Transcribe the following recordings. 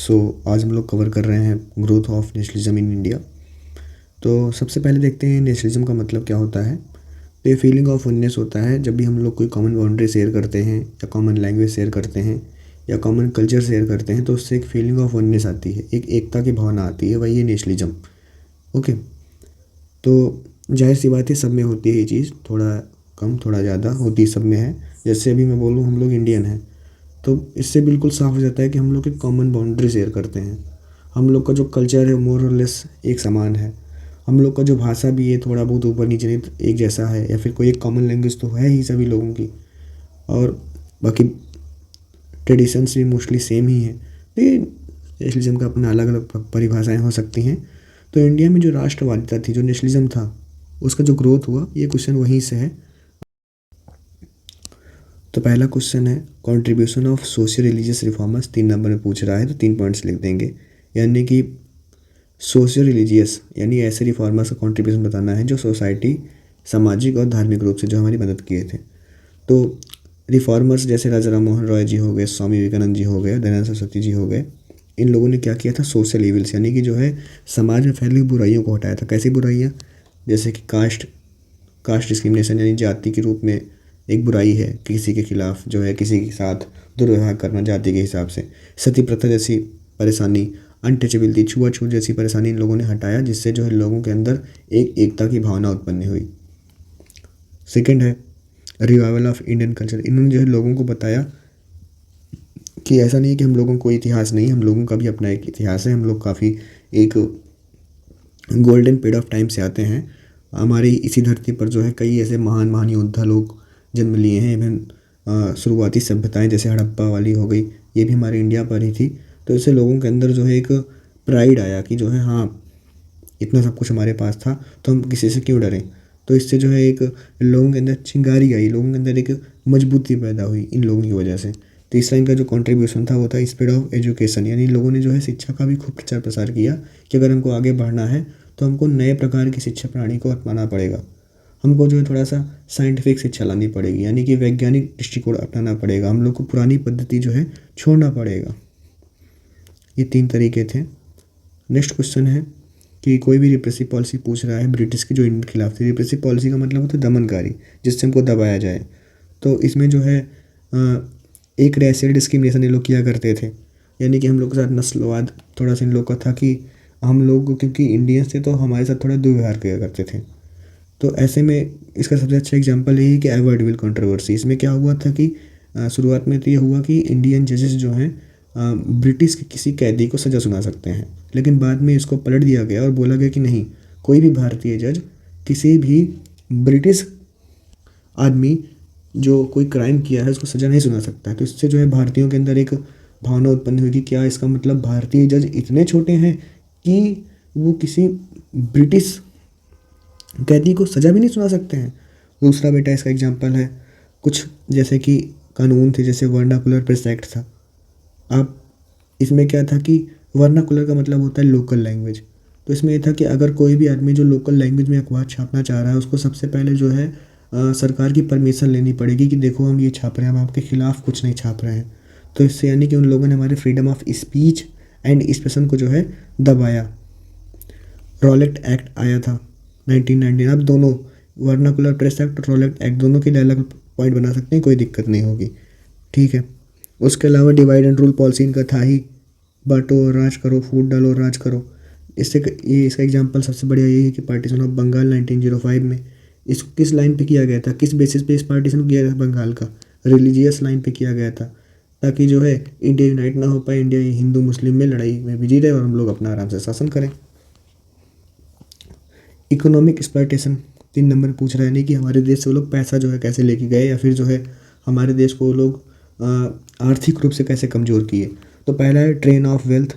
सो आज हम लोग कवर कर रहे हैं growth of nationalism in India. तो सबसे पहले देखते हैं नेशनलिज्म का मतलब क्या होता है। तो ये फीलिंग ऑफ वननेस होता है जब भी हम लोग कोई कॉमन बाउंड्री शेयर करते हैं या कॉमन लैंग्वेज शेयर करते हैं या कॉमन कल्चर शेयर करते हैं, तो उससे एक फीलिंग ऑफ वननेस आती है, एक एकता की भावना आती है, वही है नेशनलिज्म। ओके, तो जाहिर सी बात है सब में होती है ये चीज़, थोड़ा कम थोड़ा ज़्यादा होती सब में है। जैसे अभी मैं बोलूँ हम लोग इंडियन हैं, तो इससे बिल्कुल साफ हो जाता है कि हम लोग एक कॉमन बाउंड्री शेयर करते हैं। हम लोग का जो कल्चर है मोर और लेस एक समान है। हम लोग का जो भाषा भी है थोड़ा बहुत ऊपर नीचे नहीं तो एक जैसा है, या फिर कोई एक कॉमन लैंग्वेज तो है ही सभी लोगों की, और बाकी ट्रेडिशंस भी मोस्टली सेम ही है। तो ये नेशनलिज्म का अपना अलग अलग परिभाषाएँ हो सकती हैं। तो इंडिया में जो राष्ट्रवादिता थी, जो नेशनलिज्म था, उसका जो ग्रोथ हुआ, ये क्वेश्चन वहीं से है। तो पहला क्वेश्चन है contribution of socio religious reformers, 3 number में पूछ रहा है, तो 3 पॉइंट्स लिख देंगे। यानी कि सोशियो रिलीजियस यानी ऐसे रिफॉर्मर्स का कंट्रीब्यूशन बताना है जो सोसाइटी, सामाजिक और धार्मिक रूप से जो हमारी मदद किए थे। तो रिफॉर्मर्स जैसे राजा राम मोहन रॉय जी हो गए, स्वामी विवेकानंद जी हो गए, दयानंद सरस्वती जी हो गए, इन लोगों ने क्या किया था, सोशल इविल्स यानी कि जो है समाज में फैली हुई बुराइयों को हटाया था। कैसी बुराइयाँ? जैसे कि कास्ट डिस्क्रिमिनेशन यानी जाति के रूप में एक बुराई है, किसी के खिलाफ जो है किसी के साथ दुर्व्यवहार करना जाति के हिसाब से, सती प्रथा जैसी परेशानी, अनटचेबिलिटी, छुआछूत जैसी परेशानी इन लोगों ने हटाया, जिससे जो है लोगों के अंदर एक एकता की भावना उत्पन्न हुई। सेकंड है रिवाइवल ऑफ इंडियन कल्चर। इन्होंने जो है लोगों को बताया कि ऐसा नहीं है कि हम लोगों को इतिहास नहीं, हम लोगों का भी अपना एक इतिहास है। हम लोग काफ़ी एक गोल्डन पीरियड ऑफ टाइम से आते हैं। हमारी इसी धरती पर जो है कई ऐसे महान महान योद्धा लोग जन्म लिए हैं। इवन शुरुआती सभ्यताएं जैसे हड़प्पा वाली हो गई, ये भी हमारे इंडिया पर ही थी। तो इससे लोगों के अंदर जो है एक प्राइड आया कि जो है हाँ, इतना सब कुछ हमारे पास था, तो हम किसी से क्यों डरें। तो इससे जो है एक लोगों के अंदर चिंगारी आई, लोगों के अंदर एक मजबूती पैदा हुई इन लोगों की वजह से। तो इस लाइन का जो कंट्रीब्यूशन था वो था स्प्रेड ऑफ एजुकेशन, यानी लोगों ने जो है शिक्षा का भी खूब प्रचार प्रसार किया कि अगर हमको आगे बढ़ना है तो हमको नए प्रकार की शिक्षा प्रणाली को अपनाना पड़ेगा। हमको जो है थोड़ा सा साइंटिफिक शिक्षा लानी पड़ेगी, यानी कि वैज्ञानिक दृष्टिकोण अपनाना पड़ेगा। हम लोग को पुरानी पद्धति जो है छोड़ना पड़ेगा। ये 3 तरीके थे। नेक्स्ट क्वेश्चन है कि कोई भी रिप्रेसिव पॉलिसी पूछ रहा है ब्रिटिश की जो इंडियन के खिलाफ थी। रिप्रेसिव पॉलिसी का मतलब होता है दमनकारी, जिससे हमको दबाया जाए। तो इसमें जो है एक रेशियल डिस्क्रिमिनेशन ये लोग किया करते थे, यानी कि हम लोग के साथ नस्लवाद थोड़ा सा इन लोग का था कि हम लोग क्योंकि इंडियंस थे तो हमारे साथ थोड़ा दुर्व्यवहार किया करते थे। तो ऐसे में इसका सबसे अच्छा एग्जांपल यही कि अवॉइडेबल कंट्रोवर्सी। इसमें क्या हुआ था कि शुरुआत में तो ये हुआ कि इंडियन जजेस जो हैं ब्रिटिश के किसी कैदी को सज़ा सुना सकते हैं, लेकिन बाद में इसको पलट दिया गया और बोला गया कि नहीं, कोई भी भारतीय जज किसी भी ब्रिटिश आदमी जो कोई क्राइम किया है उसको सज़ा नहीं सुना सकता है। तो इससे जो है भारतीयों के अंदर एक भावना उत्पन्न हुई कि क्या इसका मतलब भारतीय जज इतने छोटे हैं कि वो किसी ब्रिटिश कैदी को सज़ा भी नहीं सुना सकते हैं। दूसरा बेटा इसका एग्जांपल है कुछ जैसे कि कानून थे, जैसे वर्नाकुलर प्रेस एक्ट था। अब इसमें क्या था कि वर्नाकुलर का मतलब होता है लोकल लैंग्वेज। तो इसमें यह था कि अगर कोई भी आदमी जो लोकल लैंग्वेज में अखबार छापना चाह रहा है उसको सबसे पहले जो है सरकार की परमिशन लेनी पड़ेगी कि देखो हम ये छाप रहे हैं, हम आपके खिलाफ कुछ नहीं छाप रहे हैं। तो इससे यानी कि उन लोगों ने हमारे freedom of speech and expression को जो है दबाया। रॉलेट एक्ट आया था 1919। अब दोनों वर्नाकुलर प्रेस एक्ट और रॉलेट एक्ट दोनों के लिए अलग पॉइंट बना सकते हैं, कोई दिक्कत नहीं होगी, ठीक है। उसके अलावा डिवाइड एंड रूल पॉलिसी इनका था ही, बांटो और राज करो, फूट डालो और राज करो। ये इसका एग्जांपल सबसे बढ़िया यही है कि पार्टीशन ऑफ बंगाल 1905 में इसको किस लाइन पे किया गया था, किस बेसिस पे इस पार्टीशन किया गया था बंगाल का, रिलीजियस लाइन पे किया गया था, ताकि जो है इंडिया यूनाइट ना हो पाए, इंडिया हिंदू मुस्लिम में लड़ाई में बिजी रहे और हम लोग अपना आराम से शासन करें। इकोनॉमिक एक्सप्लॉयटेशन 3 नंबर पूछ रहा है, नहीं कि हमारे देश से वो लोग पैसा जो है कैसे लेके गए, या फिर जो है हमारे देश को वो लोग आर्थिक रूप से कैसे कमज़ोर किए। तो पहला है ट्रेन ऑफ वेल्थ।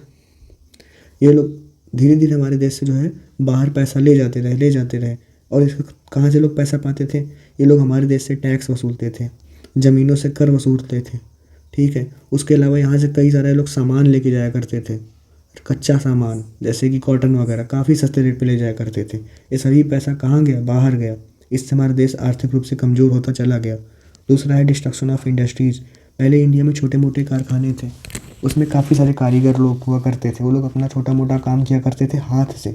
ये लोग धीरे धीरे हमारे देश से जो है बाहर पैसा ले जाते रहे और इसको कहाँ से लोग पैसा पाते थे, ये लोग हमारे देश से टैक्स वसूलते थे, ज़मीनों से कर वसूलते थे, ठीक है। उसके अलावा यहाँ से कई सारे लोग सामान लेके जाया करते थे, कच्चा सामान जैसे कि कॉटन वगैरह काफ़ी सस्ते रेट पे ले जाया करते थे। ये सभी पैसा कहाँ गया, बाहर गया। इससे हमारा देश आर्थिक रूप से कमज़ोर होता चला गया। दूसरा है डिस्ट्रक्शन ऑफ इंडस्ट्रीज़। पहले इंडिया में छोटे मोटे कारखाने थे, उसमें काफ़ी सारे कारीगर लोग हुआ करते थे, वो लोग अपना छोटा मोटा काम किया करते थे हाथ से।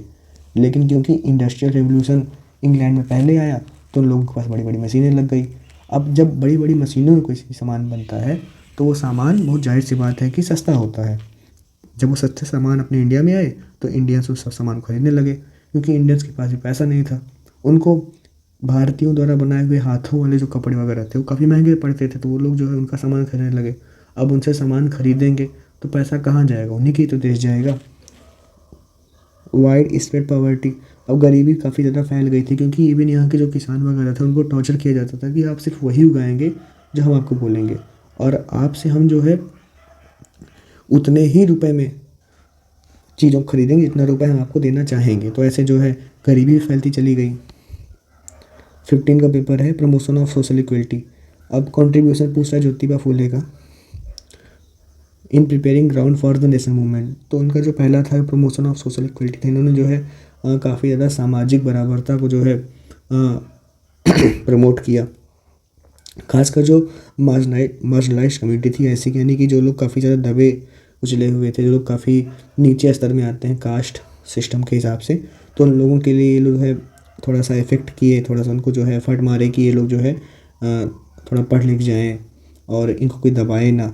लेकिन क्योंकि इंडस्ट्रियल रेवोल्यूशन इंग्लैंड में पहले आया तो उन लोगों के पास बड़ी बड़ी मशीनें लग गई। अब जब बड़ी बड़ी मशीनों में कोई सामान बनता है तो वो सामान बहुत जाहिर सी बात है कि सस्ता होता है। जब वो सस्ते सामान अपने इंडिया में आए तो इंडियंस उस सब सामान खरीदने लगे, क्योंकि इंडियंस के पास भी पैसा नहीं था। उनको भारतीयों द्वारा बनाए हुए हाथों वाले जो कपड़े वगैरह थे वो काफ़ी महंगे पड़ते थे, तो वो लोग जो है उनका सामान खरीदने लगे। अब उनसे सामान खरीदेंगे तो पैसा कहाँ जाएगा, उन्हीं की तो देश जाएगा। वाइड स्प्रेड पॉवर्टी, अब गरीबी काफ़ी ज़्यादा फैल गई थी, क्योंकि इवन यहाँ के जो किसान वगैरह थे उनको टॉर्चर किया जाता था कि आप सिर्फ वही उगाएंगे जो हम आपको बोलेंगे, और आपसे हम जो है उतने ही रुपए में चीज़ों को खरीदेंगे जितना रुपए हम आपको देना चाहेंगे। तो ऐसे जो है गरीबी भी फैलती चली गई। 15 का पेपर है प्रमोशन ऑफ सोशल इक्वलिटी। अब कंट्रीब्यूशन पूछ रहा है ज्योतिबा फूले का in preparing ground for the national movement. तो उनका जो पहला था प्रमोशन ऑफ सोशल इक्वलिटी था। इन्होंने जो है काफ़ी ज़्यादा सामाजिक बराबरता को जो है प्रमोट किया। खासकर जो मार्जिनलाइज कम्युनिटी थी, ऐसी यानी कि जो लोग काफ़ी ज़्यादा दबे उछले हुए थे, जो लोग काफ़ी नीचे स्तर में आते हैं कास्ट सिस्टम के हिसाब से, तो उन लोगों के लिए ये लोग है थोड़ा सा इफ़ेक्ट किए, थोड़ा सा उनको जो है एफर्ट मारे कि ये लोग जो है थोड़ा पढ़ लिख जाएँ और इनको कोई दबाए ना।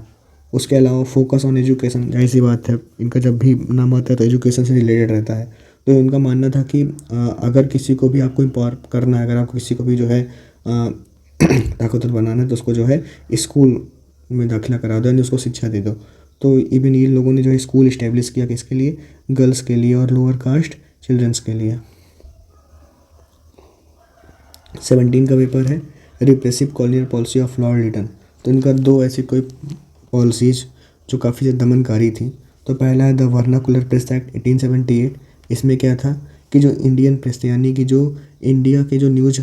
उसके अलावा फोकस ऑन एजुकेशन, जाहिर सी बात है इनका जब भी नाम आता है तो एजुकेशन से रिलेटेड रहता है। तो इनका मानना था कि अगर किसी को भी आपको एम्पावर करना है, अगर आपको किसी को भी जो है ताकतवर बनाना है तो उसको जो है स्कूल में दाखिला करा दो, यानी उसको शिक्षा दे दो। तो इवन ये लोगों ने जो है स्कूल इस्टेब्लिश किया, किसके लिए, गर्ल्स के लिए और लोअर कास्ट चिल्ड्रंस के लिए। 17 का पेपर है repressive colonial policy of Lord Lytton. तो इनका दो ऐसी कोई पॉलिसीज जो काफ़ी ज़्यादा दमनकारी थी। तो पहला है द वर्नाकुलर प्रेस एक्ट 1878। इसमें क्या था कि जो इंडियन प्रेस थी, यानी कि जो इंडिया के जो न्यूज़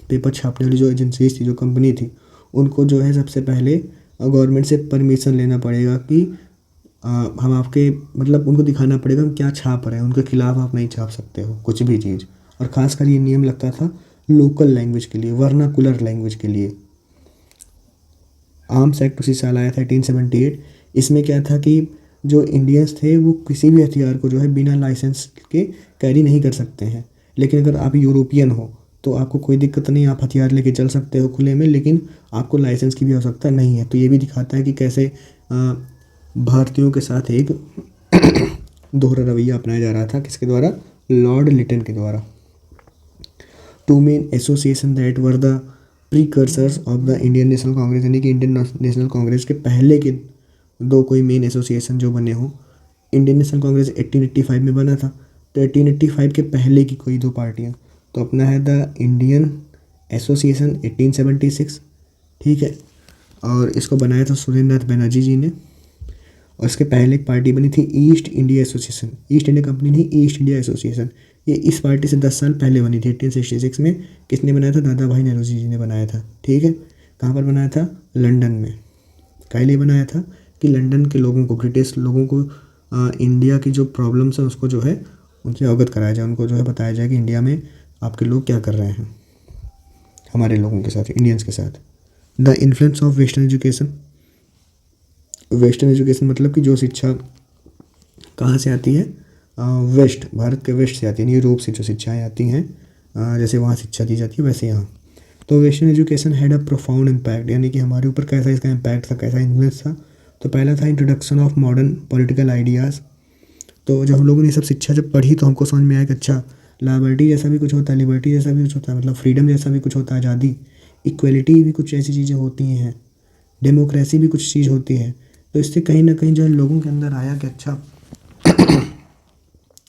पेपर छापने वाली जो एजेंसीज थी, जो कंपनी थी, उनको जो है सबसे पहले गवर्नमेंट से परमिशन लेना पड़ेगा कि हम आपके मतलब उनको दिखाना पड़ेगा हम क्या छाप रहे हैं, उनके खिलाफ आप नहीं छाप सकते हो कुछ भी चीज़। और ख़ासकर ये नियम लगता था लोकल लैंग्वेज के लिए, वर्नाकुलर लैंग्वेज के लिए। आर्म्स एक्ट उसी साल आया था 1878। इसमें क्या था कि जो इंडियंस थे वो किसी भी हथियार को जो है बिना लाइसेंस के कैरी नहीं कर सकते हैं। लेकिन अगर आप यूरोपियन हो तो आपको कोई दिक्कत नहीं, आप हथियार लेके चल सकते हो खुले में, लेकिन आपको लाइसेंस की भी आवश्यकता नहीं है। तो ये भी दिखाता है कि कैसे भारतीयों के साथ एक दोहरा रवैया अपनाया जा रहा था, किसके द्वारा, लॉर्ड लिटन के द्वारा। Two main association that were the precursors of the Indian National Congress, यानी कि इंडियन नेशनल कांग्रेस के पहले के दो कोई मेन एसोसिएशन जो बने हों। इंडियन नेशनल कांग्रेस 1885 में बना था, तो 1885 के पहले की कोई दो पार्टियां, तो अपना है द इंडियन एसोसिएशन 1876, ठीक है। और इसको बनाया था सुरेंद्र नाथ बनर्जी जी ने। और इसके पहले एक पार्टी बनी थी east India association, east India company नहीं, ईस्ट इंडिया एसोसिएशन। ये इस पार्टी से 10 साल पहले बनी थी 1866 में। किसने बनाया था, दादा भाई नौरोजी जी ने बनाया था, ठीक है। कहाँ पर बनाया था, लंदन में। काहे लिए बनाया था कि लंदन के लोगों को, ब्रिटिश लोगों को इंडिया की जो प्रॉब्लम्स हैं उसको जो है उनसे अवगत कराया जाए, उनको जो है बताया जाए कि इंडिया में आपके लोग क्या कर रहे हैं हमारे लोगों के साथ, इंडियंस के साथ। The influence of western education, western education मतलब कि जो शिक्षा कहाँ से आती है, वेस्ट, भारत के वेस्ट से आती है, यूरोप से जो शिक्षाएँ आती हैं, जैसे वहाँ शिक्षा दी जाती है वैसे यहाँ। तो western education had a profound impact, यानी कि हमारे ऊपर कैसा इसका इम्पैक्ट था, कैसा इन्फ्लुएंस था। तो पहला था introduction of modern political ideas. तो जब हम लोगों ने सब शिक्षा जब पढ़ी तो हमको समझ में आया कि अच्छा, लिबर्टी जैसा भी कुछ होता है, लिबर्टी जैसा भी कुछ होता है, मतलब फ्रीडम जैसा भी कुछ होता है, आज़ादी, इक्वलिटी भी कुछ ऐसी चीज़ें होती हैं, डेमोक्रेसी भी कुछ चीज़ होती है। तो इससे कहीं ना कहीं जो है लोगों के अंदर आया कि अच्छा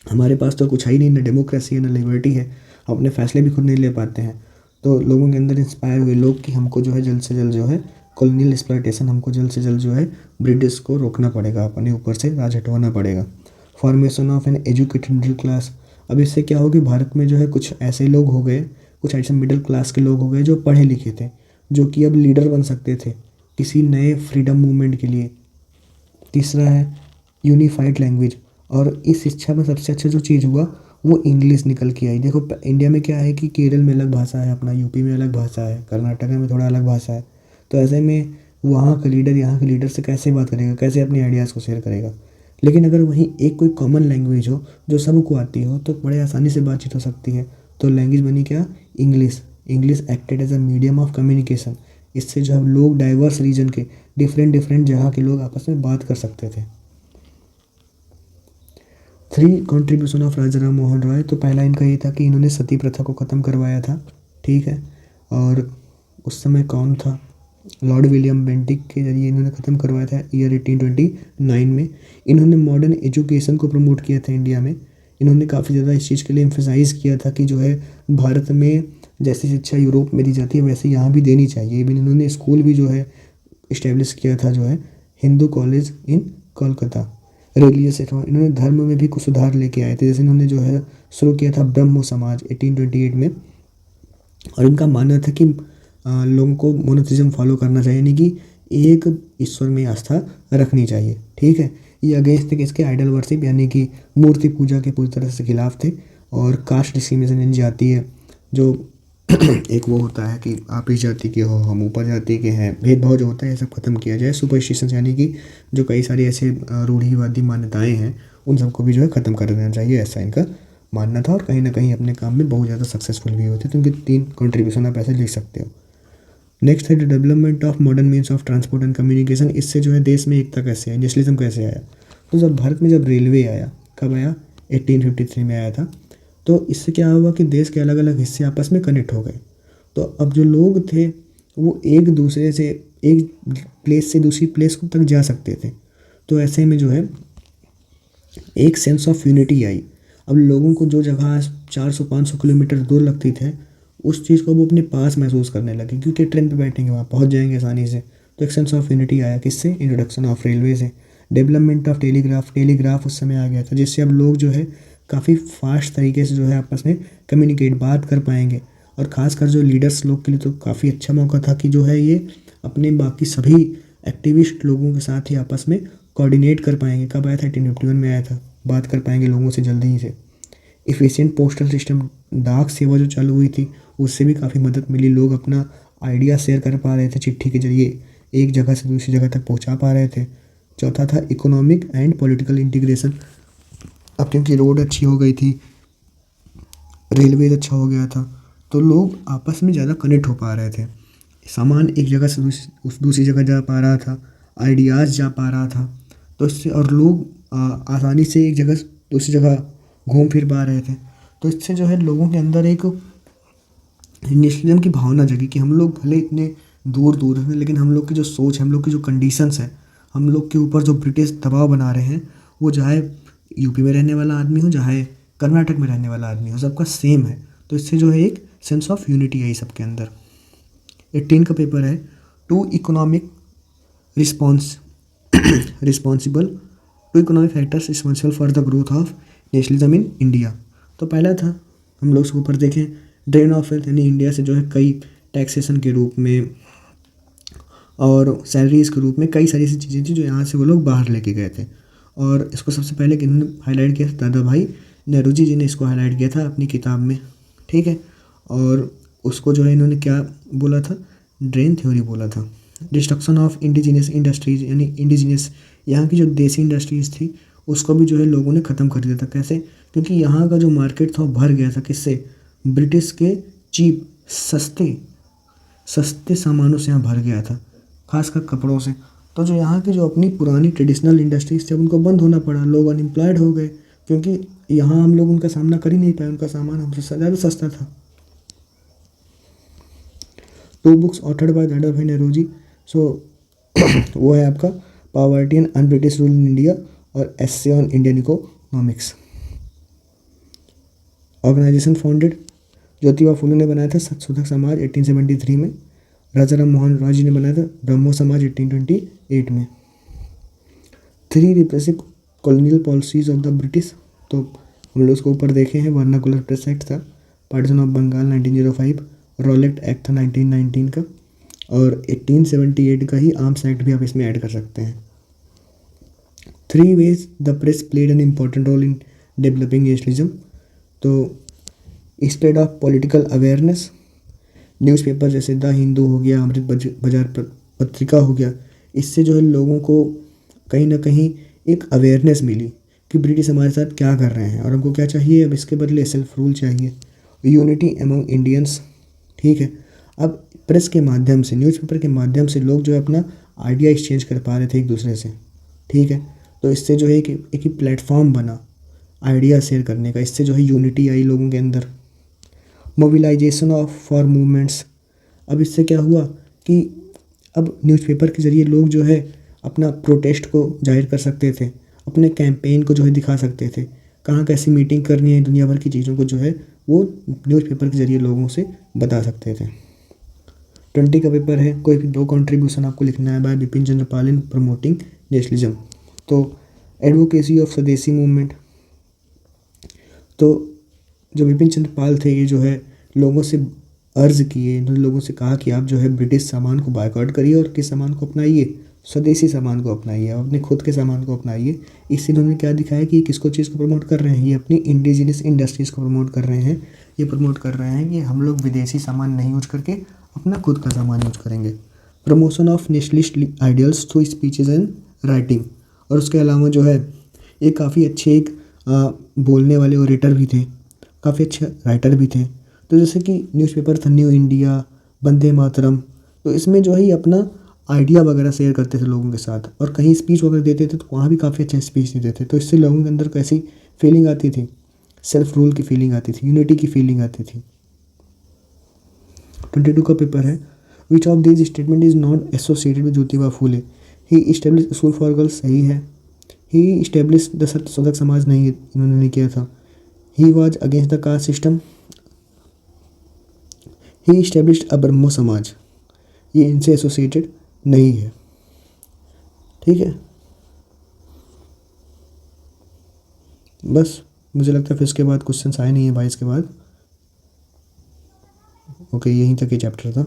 हमारे पास तो कुछ है ही नहीं, ना डेमोक्रेसी है ना लिबर्टी है, हम अपने फैसले भी खुद नहीं ले पाते हैं। तो लोगों के अंदर इंस्पायर हुए लोग कि हमको जो है जल्द से जल्द जो है कॉलोनियल एक्सप्लॉयटेशन, हमको जल्द से जल्द जो है ब्रिटिश को रोकना पड़ेगा, अपने ऊपर से राज हटवाना पड़ेगा। Formation of an educated middle class, अब इससे क्या हो कि भारत में जो है कुछ ऐसे लोग हो गए, कुछ ऐसे मिडिल क्लास के लोग हो गए जो पढ़े लिखे थे, जो कि अब लीडर बन सकते थे किसी नए फ्रीडम मूवमेंट के लिए। तीसरा है यूनिफाइड लैंग्वेज, और इस शिक्षा में सबसे अच्छा जो चीज़ हुआ वो इंग्लिश निकल के आई। देखो इंडिया में क्या है कि केरल में अलग भाषा है अपना, यूपी में अलग भाषा है, कर्नाटक में थोड़ा अलग भाषा है। तो ऐसे में वहाँ का लीडर यहाँ के लीडर से कैसे बात करेगा, कैसे अपने आइडियाज़ को शेयर करेगा। लेकिन अगर वहीं एक कोई कॉमन लैंग्वेज हो जो सबको आती हो तो बड़े आसानी से बातचीत हो सकती है। तो लैंग्वेज बनी क्या, English. English acted as a medium of communication. इससे जो है लोग डाइवर्स रीजन के डिफरेंट डिफरेंट जगह के लोग आपस में बात कर सकते थे। 3 कंट्रीब्यूशन ऑफ राजा राम मोहन रॉय। तो पहला इनका ये था कि इन्होंने सती प्रथा को ख़त्म करवाया था, ठीक है। और उस समय कौन था, लॉर्ड विलियम बेंटिक के जरिए इन्होंने ख़त्म करवाया था ईयर 1829 में। इन्होंने मॉडर्न एजुकेशन को प्रमोट किया था इंडिया में। इन्होंने काफ़ी ज़्यादा इस चीज़ के लिए एम्फेसाइज़ किया था कि जो है भारत में जैसी शिक्षा यूरोप में दी जाती है वैसे यहाँ भी देनी चाहिए। इवन इन्होंने स्कूल भी जो है इस्टेब्लिश किया था, जो है Hindu college in Kolkata. Religious reform, इन्होंने धर्म में भी कुछ सुधार लेके आए थे। जैसे इन्होंने जो है शुरू किया था ब्रह्मो समाज 1828 में। और इनका मानना था कि लोगों को मोनोथिज्म फॉलो करना चाहिए, यानी कि एक ईश्वर में आस्था रखनी चाहिए, ठीक है। ये अगेंस्ट थे किसके, आइडल वर्शिप यानी कि मूर्ति पूजा के पूरी तरह से खिलाफ थे। और कास्ट डिस्क्रिमिनेशन यानी जाती है जो एक वो होता है कि आप इस जाति के हो हम ऊपर जाति के हैं, भेदभाव जो होता है ये सब खत्म किया जाए। सुपरस्टिशन यानी कि जो कई सारी ऐसे रूढ़िवादी मान्यताएं हैं उन सबको भी जो है ख़त्म कर देना चाहिए, ऐसा इनका मानना था। और कहीं ना कहीं अपने काम में बहुत ज़्यादा सक्सेसफुल भी होते। तो इनके 3 कंट्रीब्यूशन आप ऐसे लिख सकते हो। नेक्स्ट है development of modern means of transport and communication. इससे जो है देश में एकता कैसे आई, नेशनलिज्म कैसे आया। तो जब भारत में जब रेलवे आया, कब आया, 1853 में आया था। तो इससे क्या हुआ कि देश के अलग अलग हिस्से आपस में कनेक्ट हो गए। तो अब जो लोग थे वो एक दूसरे से एक प्लेस से दूसरी प्लेस तक जा सकते थे। तो ऐसे में जो है एक सेंस ऑफ यूनिटी आई। अब लोगों को जो जगह 400-500 किलोमीटर दूर लगती थे उस चीज़ को वो अपने पास महसूस करने लगे, क्योंकि ट्रेन पे बैठेंगे वहाँ पहुँच जाएंगे आसानी से। तो एक सेंस ऑफ यूनिटी आया किससे, इंट्रोडक्शन ऑफ रेलवे से। डेवलपमेंट ऑफ टेलीग्राफ, टेलीग्राफ उस समय आ गया था जिससे अब लोग जो है काफ़ी फास्ट तरीके से जो है आपस में कम्युनिकेट बात कर पाएंगे। और ख़ासकर जो लीडर्स लोग के लिए तो काफ़ी अच्छा मौका था कि जो है ये अपने बाकी सभी एक्टिविस्ट लोगों के साथ ही आपस में कोऑर्डिनेट कर पाएंगे। कब आया था, 1851 में आया था। बात कर पाएंगे लोगों से जल्दी ही से। इफ़िशिएंट पोस्टल सिस्टम, डाक सेवा जो चालू हुई थी उससे भी काफ़ी मदद मिली। लोग अपना आइडिया शेयर कर पा रहे थे, चिट्ठी के जरिए एक जगह से दूसरी जगह तक पहुंचा पा रहे थे। चौथा था इकोनॉमिक एंड पॉलिटिकल इंटीग्रेशन। अब क्योंकि रोड अच्छी हो गई थी, रेलवे अच्छा हो गया था, तो लोग आपस में ज़्यादा कनेक्ट हो पा रहे थे। सामान एक जगह से दूसरी जगह जा पा रहा था, आइडियाज़ जा पा रहा था। तो इससे और लोग आसानी से एक जगह से दूसरी जगह घूम फिर पा रहे थे। तो इससे जो है लोगों के अंदर एक नेशनलिज्म की भावना जगी कि हम लोग भले इतने दूर दूर हैं लेकिन हम लोग की जो सोच है, हम लोग की जो कंडीशंस है, हम लोग के ऊपर जो ब्रिटिश दबाव बना रहे हैं वो चाहे यूपी में रहने वाला आदमी हो चाहे कर्नाटक में रहने वाला आदमी हो, सबका सेम है। तो इससे जो है एक सेंस ऑफ यूनिटी आई सबके अंदर। 18 का पेपर है, two economic response responsible to economic factors responsible for the growth of nationalism in India. तो पहला था, हम लोग उसके ऊपर देखें, ड्रेन ऑफ वेल्थ, यानी इंडिया से जो है कई टैक्सेशन के रूप में और सैलरीज के रूप में कई सारी ऐसी चीज़ें थी जो यहाँ से वो लोग बाहर लेके गए थे। और इसको सबसे पहले किन्होंने हाईलाइट किया था, दादा भाई नेहरू जी ने इसको हाईलाइट किया था अपनी किताब में, ठीक है। और उसको जो है इन्होंने क्या बोला था, ड्रेन थ्योरी बोला था। डिस्ट्रक्शन ऑफ इंडिजिनियस इंडस्ट्रीज, यानी इंडिजिनियस यहाँ की जो देसी इंडस्ट्रीज़ थी उसको भी जो है लोगों ने ख़त्म कर दिया था। कैसे, क्योंकि यहाँ का जो मार्केट था वो भर गया था किससे, ब्रिटिश के चीप सस्ते सामानों से यहाँ भर गया था, खासकर कपड़ों से। तो जो यहाँ की जो अपनी पुरानी ट्रेडिशनल इंडस्ट्रीज थी उनको बंद होना पड़ा, लोग अनएम्प्लॉयड हो गए, क्योंकि यहाँ हम लोग उनका सामना कर ही नहीं पाए, उनका सामान हमसे ज़्यादा सस्ता था। 2 बुक्स ऑथर्ड बाय दादा भाई नेहरू। सो वो है आपका poverty and un British rule in India और essay on Indian economics. Organisation founded, Jyotiba Phule ने बनाया था संशोधक समाज 1873 में। राजा राम मोहन रॉय जी ने बनाया था ब्रह्मो समाज 1828 में। 3 repressive colonial policies of the British, तो हम लोग उसको ऊपर देखे हैं। वर्नाकुलर प्रेस एक्ट था, partition of Bengal 1905, Rowlatt act था 1919 का, और 1878 का ही आर्म्स एक्ट भी आप इसमें ऐड कर सकते हैं। 3 ways the press played an important role in developing nationalism. तो spread of political awareness, newspaper जैसे द हिंदू हो गया, अमृत बाजार पत्रिका हो गया, इससे जो है लोगों को कहीं ना कहीं एक अवेयरनेस मिली कि ब्रिटिश हमारे साथ क्या कर रहे हैं और हमको क्या चाहिए। अब इसके बदले सेल्फ रूल चाहिए, यूनिटी एमंग इंडियंस। ठीक है, अब प्रेस के माध्यम से, न्यूज़पेपर के माध्यम से लोग जो है अपना आइडिया एक्सचेंज कर पा रहे थे एक दूसरे से। ठीक है, तो इससे जो है एक ही प्लेटफॉर्म बना आइडिया शेयर करने का, इससे जो है यूनिटी आई लोगों के अंदर। मोबिलाइजेशन ऑफ फॉर मूवमेंट्स, अब इससे क्या हुआ कि अब न्यूज़पेपर के ज़रिए लोग जो है अपना प्रोटेस्ट को जाहिर कर सकते थे, अपने कैंपेन को जो है दिखा सकते थे, कहाँ कैसी मीटिंग करनी है, दुनिया भर की चीज़ों को जो है वो न्यूज़पेपर के ज़रिए लोगों से बता सकते थे। 20 का पेपर है, कोई भी 2 कंट्रीब्यूशन आपको लिखना है by Bipin Chandra Pal in promoting nationalism. तो एडवोकेसी ऑफ स्वदेशी मूवमेंट, तो जो बिपिन चंद्र पाल थे ये जो है लोगों से अर्ज़ किए, इन्होंने लोगों से कहा कि आप जो है ब्रिटिश सामान को बायकॉट करिए और किस सामान को अपनाइए, स्वदेशी सामान को अपनाइए, अपने खुद के सामान को अपनाइए। इससे इन्होंने क्या दिखाया कि किसको चीज़ को प्रमोट कर रहे हैं, ये अपनी इंडिजिनस इंडस्ट्रीज़ को प्रमोट कर रहे हैं। ये प्रमोट कर रहे हैं कि हम लोग विदेशी सामान नहीं यूज करके अपना खुद का सामान यूज करेंगे। Promotion of nationalist ideals through speeches and writing, और उसके अलावा जो है ये काफ़ी अच्छे एक बोलने वाले ओरेटर भी थे, काफ़ी अच्छे राइटर भी थे। तो जैसे कि न्यूज़पेपर था न्यू इंडिया, वंदे मातरम, तो इसमें जो है ये अपना आइडिया वगैरह शेयर करते थे लोगों के साथ, और कहीं स्पीच वगैरह देते थे तो वहाँ भी काफ़ी अच्छे स्पीच देते थे। तो इससे लोगों के अंदर कैसी फीलिंग आती थी, सेल्फ रूल की फीलिंग आती थी, यूनिटी की फीलिंग आती थी। 22 का पेपर है, which of this statement is not associated with Jyotiba Phule. He establish school for girls, सही है। ही इस्टेब्लिश द सतक समाज, नहीं इन्होंने नहीं किया था। He was against the caste system. He established a Brahmo Samaj, ये इनसे एसोसिएटेड नहीं है। ठीक है, बस मुझे लगता है फिर इसके बाद क्वेश्चन आए नहीं है 22 के बाद। ओके, यहीं तक ये चैप्टर था।